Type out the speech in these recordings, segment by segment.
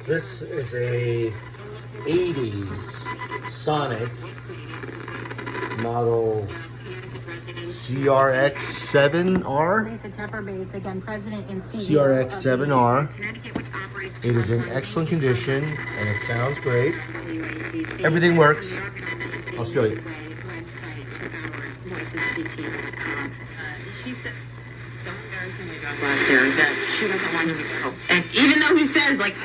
This is a 80s Sonic model CRX-7R. CRX-7R. It is in excellent condition and it sounds great. Everything works. I'll show you. She said so embarrassing my job last year that she doesn't want to go. And even though he says like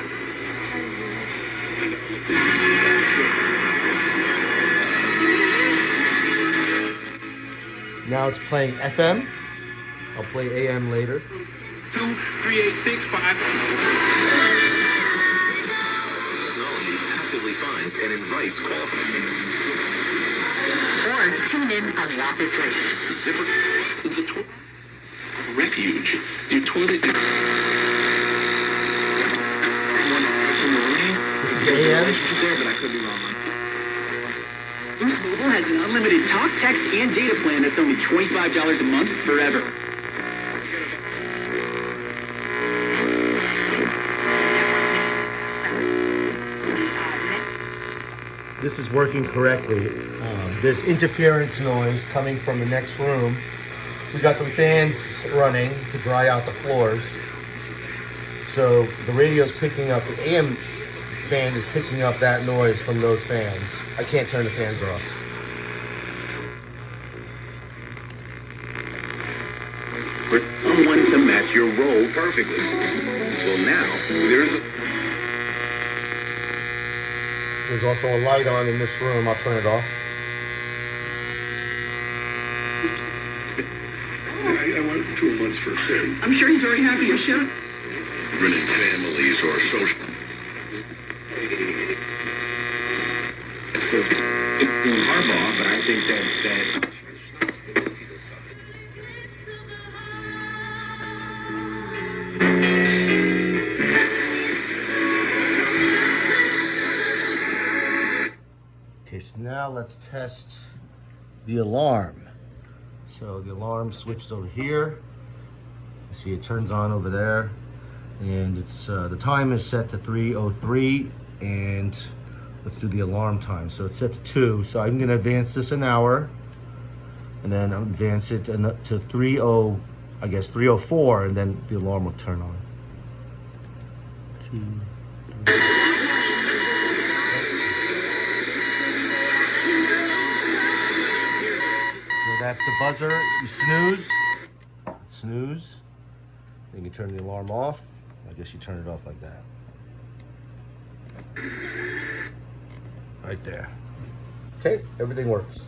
now it's playing FM. I'll play AM later. 23865. Technology actively finds and invites qualified payments. or tune in on the office radio. Zipper, refuge. Your toilet. This is AM. Boost Mobile has an unlimited talk, text, and data plan that's only $25 a month forever. This is working correctly. There's interference noise coming from the next room. We got some fans running to dry out the floors. So the radio's picking up, the AM band is picking up that noise from those fans. I can't turn the fans off. For someone to match your role perfectly. So now, There's also a light on in this room. I'll turn it off. I went 2 months for a kid. I'm sure he's very happy you should. Running families or social. Harbaugh, but I think that Okay, so now let's test the alarm. So the alarm switched over here. You see it turns on over there. And it's the time is set to 3:03, and let's do the alarm time. So it's set to 2, so I'm gonna advance this an hour, and then I'll advance it to 3:04, and then the alarm will turn on. 2, 3. So that's the buzzer. You snooze. Then you turn the alarm off. I guess you turn it off like that. Right there. Okay, everything works.